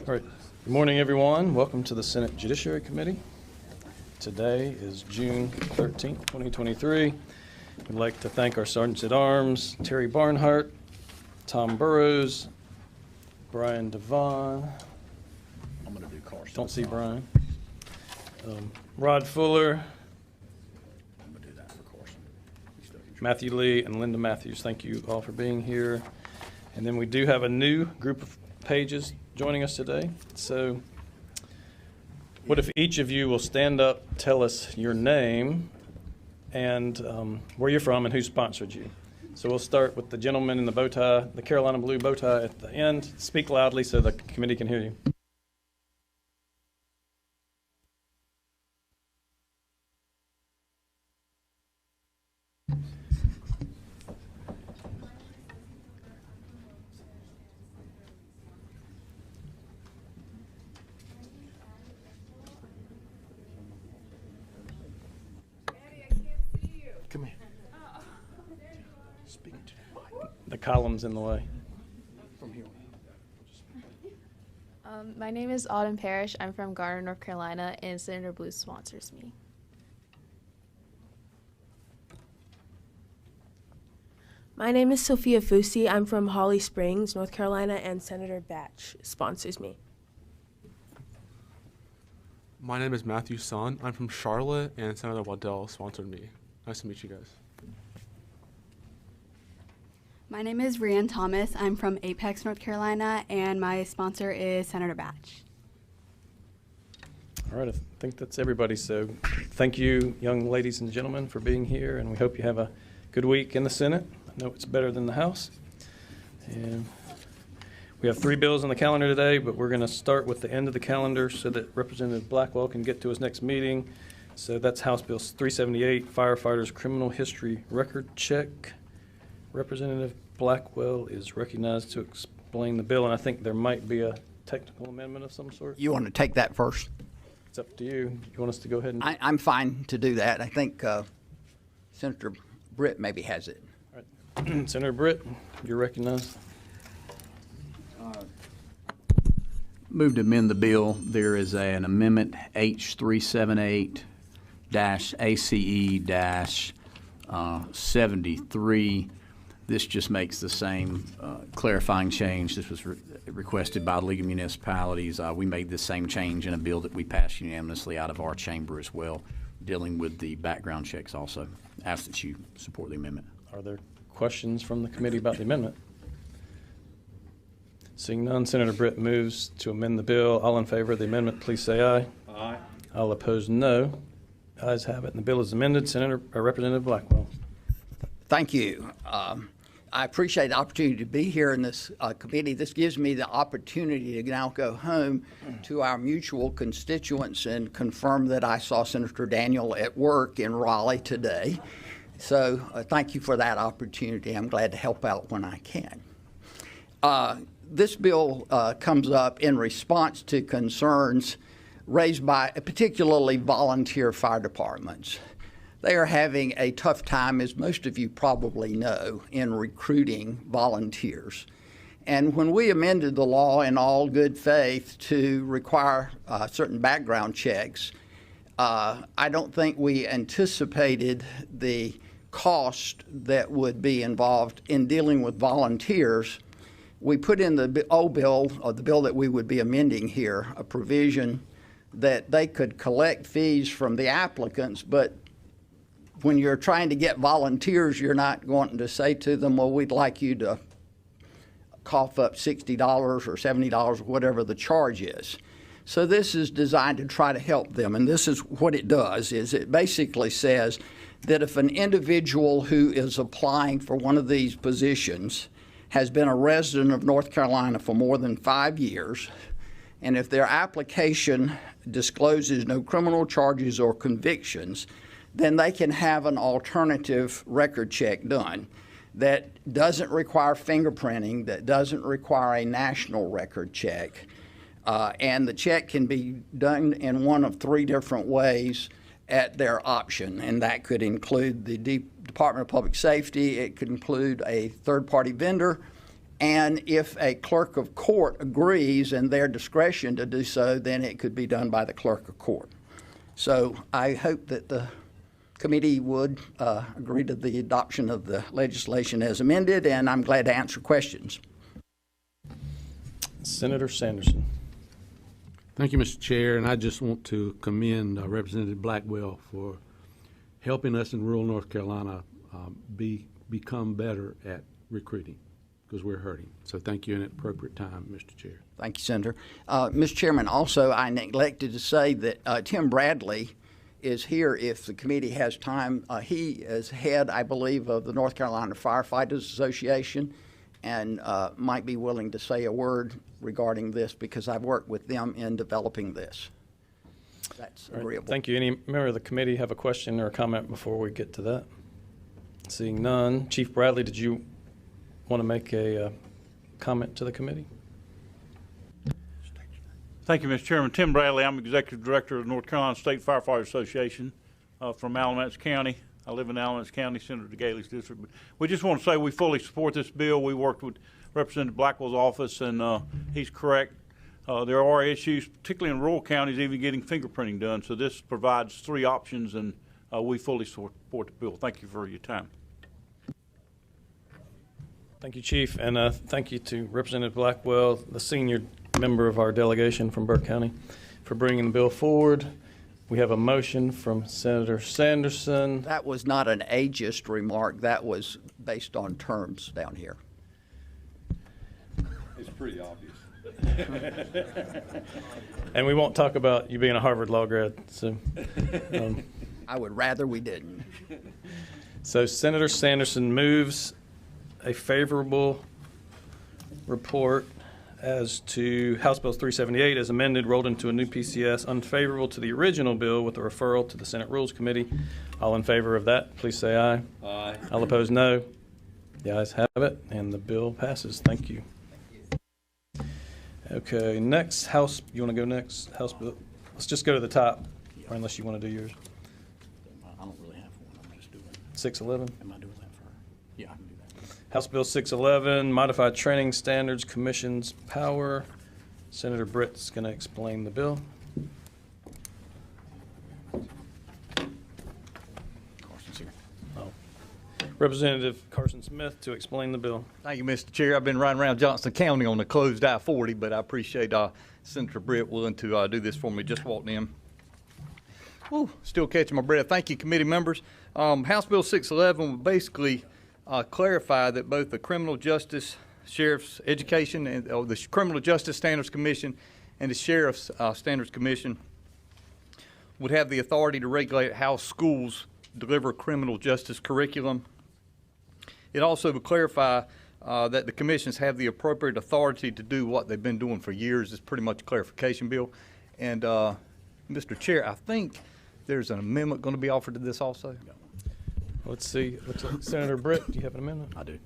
All right. Good morning, everyone. Welcome to the Senate Judiciary Committee. Today is June 13th, 2023. We'd like to thank our Sergeants at Arms, Terry Barnhart, Tom Burrows, Brian Devon. I'm going to do Carson. Don't see Brian. Rod Fuller, I'm going to do that for Carson. Matthew Lee, and Linda Matthews. Thank you all for being here. And then we do have a new group of pages joining us today. So what if each of you will stand up, tell us your name and where you're from and who sponsored you. So we'll start with the gentleman in the bow tie, the Carolina blue bow tie at the end. Speak loudly so the committee can hear you. Come here. Speak to the mic. The column's in the way. From here on. My name is Autumn Parrish. I'm from Garner, North Carolina, and Senator Blue sponsors me. My name is Sophia Fusi. I'm from Holly Springs, North Carolina, and Senator Batch sponsors me. My name is Matthew Son. I'm from Charlotte, and Senator Waddell sponsored me. Nice to meet you guys. My name is Rianne Thomas. I'm from Apex, North Carolina, and my sponsor is Senator Batch. All right, I think that's everybody. So thank you, young ladies and gentlemen, for being here, and we hope you have a good week in the Senate. I know it's better than the House. And we have 3 bills on the calendar today, but we're going to start with the end of the calendar so that Representative Blackwell can get to his next meeting. So that's House Bill 378, Firefighters Criminal History Record Check. Representative Blackwell is recognized to explain the bill, and I think there might be a technical amendment of some sort. You want to take that first? It's up to you. You want us to go ahead and... I'm fine to do that. I think Senator Britt maybe has it. All right. Senator Britt, you're recognized. Move to amend the bill. There is an amendment H378-ACE-73. This just makes the same clarifying change. This was requested by League of Municipalities. We made the same change in a bill that we passed unanimously out of our chamber as well, dealing with the background checks also. Ask that you support the amendment. Are there questions from the committee about the amendment? Seeing none, Senator Britt moves to amend the bill. All in favor of the amendment, please say aye. Aye. All opposed, no. Ayes have it, and the bill is amended. Representative Blackwell. Thank you. I appreciate the opportunity to be here in this committee. This gives me the opportunity to now go home to our mutual constituents and confirm that I saw Senator Daniel at work in Raleigh today. So thank you for that opportunity. I'm glad to help out when I can. This bill comes up in response to concerns raised by particularly volunteer fire departments. They are having a tough time, as most of you probably know, in recruiting volunteers. And when we amended the law in all good faith to require certain background checks, I don't think we anticipated the cost that would be involved in dealing with volunteers. We put in the old bill, or the bill that we would be amending here, a provision that they could collect fees from the applicants, but when you're trying to get volunteers, you're not going to say to them, well, we'd like you to cough up $60 or $70 or whatever the charge is. So this is designed to try to help them, and this is what it does, is it basically says that if an individual who is applying for one of these positions has been a resident of North Carolina for more than 5 years, and if their application discloses no criminal charges or convictions, then they can have an alternative record check done that doesn't require fingerprinting, that doesn't require a national record check. And the check can be done in one of 3 different ways at their option, and that could include the Department of Public Safety, it could include a third-party vendor, And if a clerk of court agrees in their discretion to do so, then it could be done by the clerk of court. So I hope that the committee would agree to the adoption of the legislation as amended, and I'm glad to answer questions. Senator Sanderson. Thank you, Mr. Chair, and I just want to commend Representative Blackwell for helping us in rural North Carolina become better at recruiting, because we're hurting. So thank you in an appropriate time, Mr. Chair. Thank you, Senator. Mr. Chairman, also I neglected to say that Tim Bradley is here if the committee has time. He is head, I believe, of the North Carolina Firefighters Association, and might be willing to say a word regarding this because I've worked with them in developing this. That's agreeable. Thank you. Any member of the committee have a question or a comment before we get to that? Seeing none. Chief Bradley, did you want to make a comment to the committee? Thank you, Mr. Chairman. Tim Bradley. I'm Executive Director of the North Carolina State Firefighters Association from Alamance County. I live in Alamance County, Senator Galey's district. But we just want to say we fully support this bill. We worked with Representative Blackwell's office, and he's correct. There are issues, particularly in rural counties, even getting fingerprinting done. So this provides 3 options, and we fully support the bill. Thank you for your time. Thank you, Chief, and thank you to Representative Blackwell, the senior member of our delegation from Burke County, for bringing the bill forward. We have a motion from Senator Sanderson. That was not an ageist remark. That was based on terms down here. It's pretty obvious. And we won't talk about you being a Harvard law grad. So, I would rather we didn't. So Senator Sanderson moves a favorable report as to House Bill 378 as amended, rolled into a new PCS, unfavorable to the original bill with a referral to the Senate Rules Committee. All in favor of that, please say aye. Aye. All opposed, no. The ayes have it, and the bill passes. Thank you. Okay, next House. You want to go next? House Bill. Let's just go to the top, or unless you want to do yours. I don't really have one. I'm just doing 611. Am I doing that for her? Yeah, I can do that. House Bill 611, Modified Training Standards Commission's power. Senator Britt's going to explain the bill. Carson's here. Oh. Representative Carson Smith to explain the bill. Thank you, Mr. Chair. I've been riding around Johnson County on the closed I-40, but I appreciate Senator Britt willing to do this for me. Just walked in. Woo, still catching my breath. Thank you, committee members. House Bill 611 will basically clarify that both the Criminal Justice Sheriff's Education and the Criminal Justice Standards Commission and the Sheriff's Standards Commission would have the authority to regulate how schools deliver criminal justice curriculum. It also would clarify that the commissions have the appropriate authority to do what they've been doing for years. It's pretty much a clarification bill. And Mr. Chair, I think there's an amendment going to be offered to this also. Let's see. Looks like Senator Britt, do you have an amendment? I do.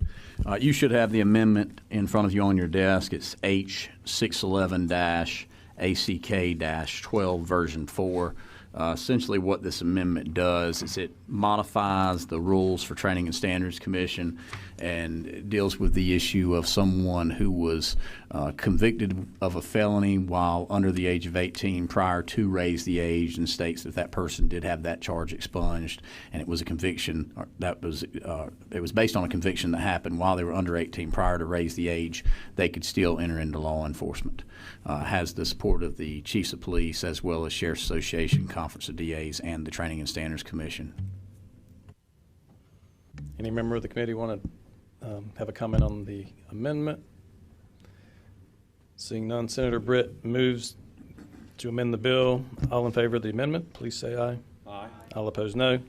You should have the amendment in front of you on your desk. It's H611-ACK-12 version 4. Essentially what this amendment does is it modifies the rules for Training and Standards Commission and deals with the issue of someone who was convicted of a felony while under the age of 18 prior to raise the age, and states that that person did have that charge expunged, and it was a conviction it was based on a conviction that happened while they were under 18 prior to raise the age. They could still enter into law enforcement. Has the support of the Chiefs of Police as well as Sheriff's Association, Conference of DAs, and the Training and Standards Commission. Any member of the committee want to have a comment on the amendment? Seeing none, Senator Britt moves to amend the bill. All in favor of the amendment, please say aye. Aye. All opposed, no.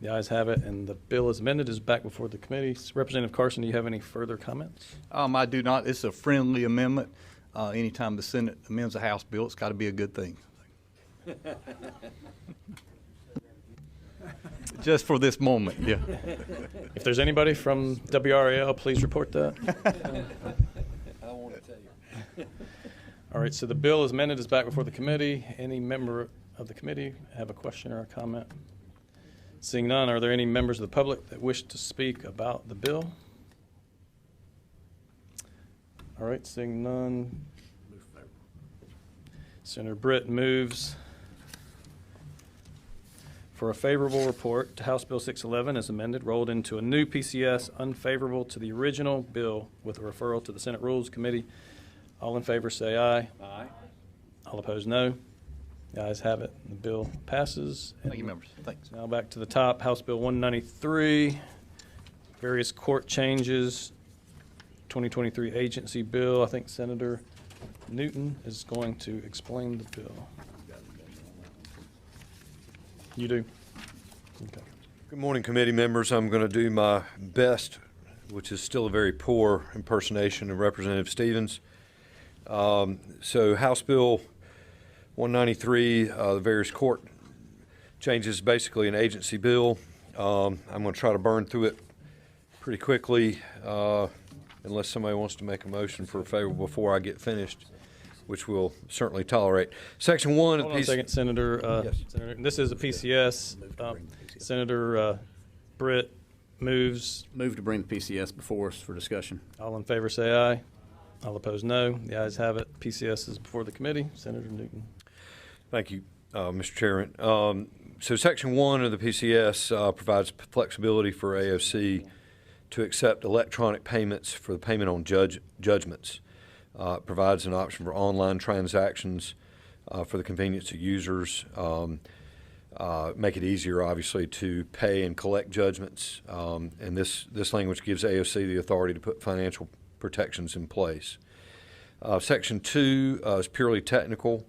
The ayes have it, and the bill as amended is back before the committee. Representative Carson, do you have any further comments? I do not. It's a friendly amendment. Anytime the Senate amends a House bill, it's got to be a good thing. Just for this moment, yeah. If there's anybody from WRAL, please report that. I don't want to tell you. All right, so the bill as amended is back before the committee. Any member of the committee have a question or a comment? Seeing none, are there any members of the public that wish to speak about the bill? All right, seeing none. Senator Britt moves for a favorable report to House Bill 611 as amended, rolled into a new PCS unfavorable to the original bill with a referral to the Senate Rules Committee. All in favor say aye. Aye. All opposed, no. The ayes have it. The bill passes. Thank you, members. Thanks. Now back to the top, House Bill 193, various court changes, 2023 agency bill. I think Senator Newton is going to explain the bill. You do? Okay. Good morning, committee members. I'm going to do my best, which is still a very poor impersonation of Representative Stevens. So House Bill 193, the various court changes, basically an agency bill. I'm going to try to burn through it pretty quickly, unless somebody wants to make a motion for a favorable before I get finished, which we'll certainly tolerate. Section 1 of the Hold on a second, Senator. Yes. Senator, this is a PCS. Senator Britt moves. Move to bring the PCS before us for discussion. All in favor say aye. All opposed, no. The ayes have it. PCS is before the committee. Senator Newton. Thank you, Mr. Chairman. So Section 1 of the PCS provides flexibility for AOC to accept electronic payments for the payment on judgments. It provides an option for online transactions for the convenience of users, make it easier, obviously, to pay and collect judgments. And this language gives AOC the authority to put financial protections in place. Section 2 is purely technical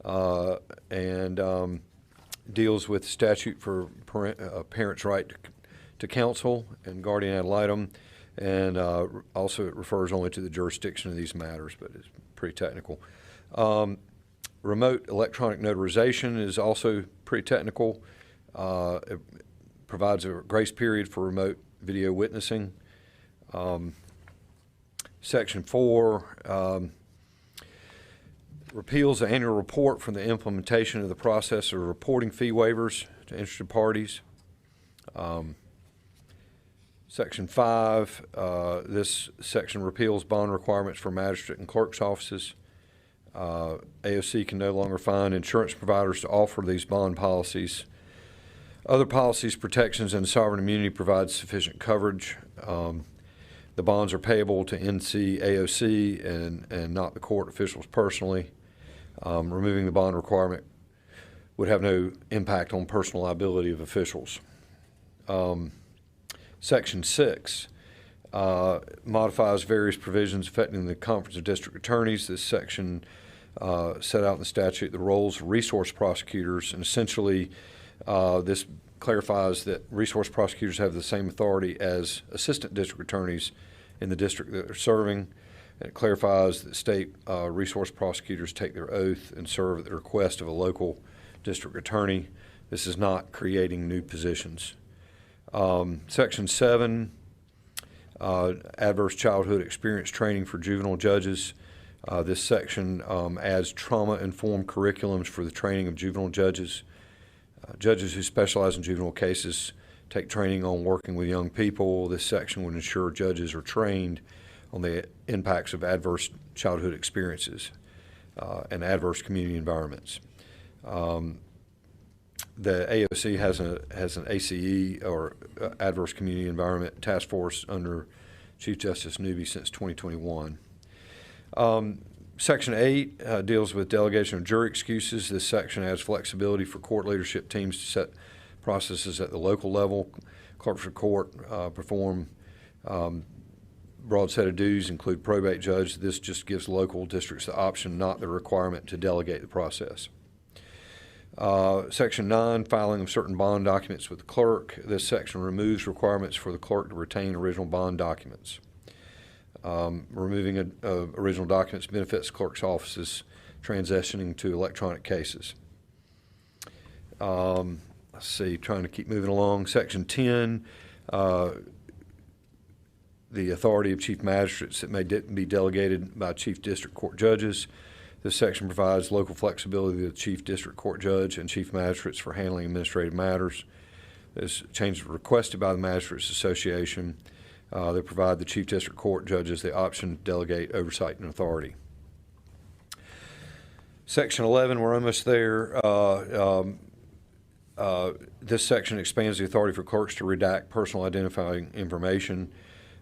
and deals with statute for parents' right to counsel and guardian ad litem, and also it refers only to the jurisdiction of these matters, but it's pretty technical. Remote electronic notarization is also pretty technical. It provides a grace period for remote video witnessing. Section 4 repeals the annual report from the implementation of the process of reporting fee waivers to interested parties. Section 5, this section repeals bond requirements for magistrate and clerk's offices. AOC can no longer find insurance providers to offer these bond policies. Other policies, protections, and sovereign immunity provide sufficient coverage. The bonds are payable to NC AOC and not the court officials personally. Removing the bond requirement would have no impact on personal liability of officials. Section 6 modifies various provisions affecting the Conference of District Attorneys. This section set out in the statute the roles of resource prosecutors, and essentially this clarifies that resource prosecutors have the same authority as assistant district attorneys in the district that they're serving. And it clarifies that state resource prosecutors take their oath and serve at the request of a local district attorney. This is not creating new positions. Section 7, adverse childhood experience training for juvenile judges. This section adds trauma-informed curriculums for the training of juvenile judges. Judges who specialize in juvenile cases take training on working with young people. This section would ensure judges are trained on the impacts of adverse childhood experiences and adverse community environments. The AOC has an ACE, or Adverse Community Environment Task Force, under Chief Justice Newby since 2021. Section 8 deals with delegation of jury excuses. This section adds flexibility for court leadership teams to set processes at the local level. Clerks of court perform broad set of duties, include probate judge. This just gives local districts the option, not the requirement, to delegate the process. Section 9, filing of certain bond documents with the clerk. This section removes requirements for the clerk to retain original bond documents. Removing original documents benefits clerk's offices transitioning to electronic cases. Let's see, trying to keep moving along. Section 10, the authority of chief magistrates that may be delegated by chief district court judges. This section provides local flexibility to the chief district court judge and chief magistrates for handling administrative matters. This change is requested by the Magistrates Association. They provide the Chief District Court judges the option to delegate oversight and authority. Section 11, we're almost there. This section expands the authority for clerks to redact personal identifying information.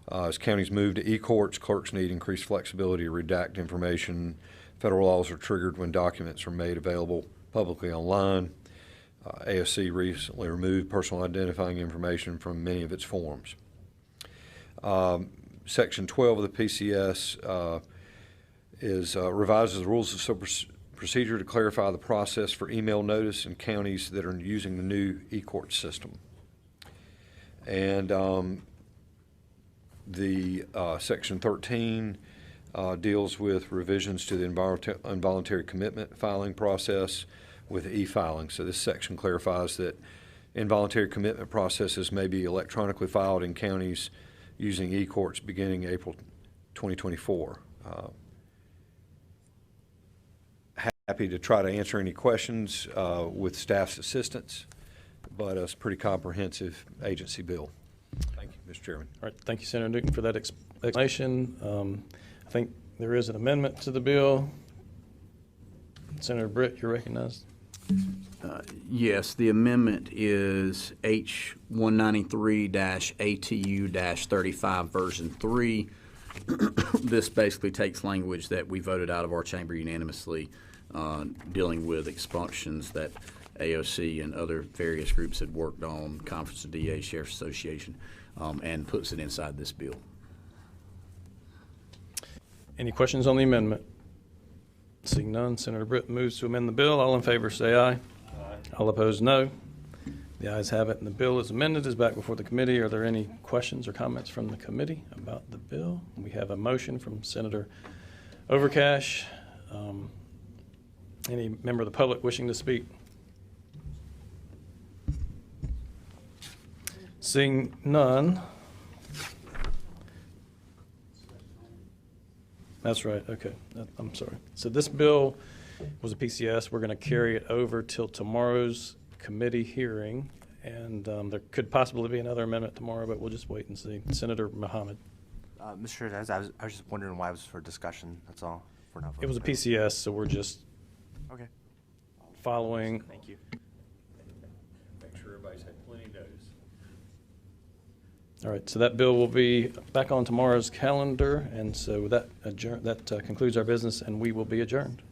As counties move to e-courts, clerks need increased flexibility to redact information. Federal laws are triggered when documents are made available publicly online. ASC recently removed personal identifying information from many of its forms. Section 12 of the PCS revises the rules of procedure to clarify the process for email notice in counties that are using the new e-court system. And Section 13 deals with revisions to the involuntary commitment filing process with e-filing. So this section clarifies that involuntary commitment processes may be electronically filed in counties using e-courts beginning April 2024. Happy to try to answer any questions with staff's assistance, but it's a pretty comprehensive agency bill. Thank you, Mr. Chairman. All right, thank you, Senator Newton, for that explanation. I think there is an amendment to the bill. Senator Britt, you're recognized. Yes, the amendment is H 193-ATU-35 version 3. This basically takes language that we voted out of our chamber unanimously dealing with expunctions that AOC and other various groups had worked on, Conference of DA, Sheriff's Association, and puts it inside this bill. Any questions on the amendment? Seeing none, Senator Britt moves to amend the bill. All in favor say aye. Aye. All opposed, no. The ayes have it, and the bill is amended, is back before the committee. Are there any questions or comments from the committee about the bill? We have a motion from Senator Overcash. Any member of the public wishing to speak? Seeing none. That's right, okay. I'm sorry. So this bill was a PCS. We're going to carry it over till tomorrow's committee hearing, and there could possibly be another amendment tomorrow, but we'll just wait and see. Senator Muhammad. Mr. Hernandez, I was just wondering why it was for discussion, that's all. For not It was a PCS, so we're just okay. Following. Thank you. Make sure everybody's had plenty of notice. All right, so that bill will be back on tomorrow's calendar, and so that concludes our business, and we will be adjourned.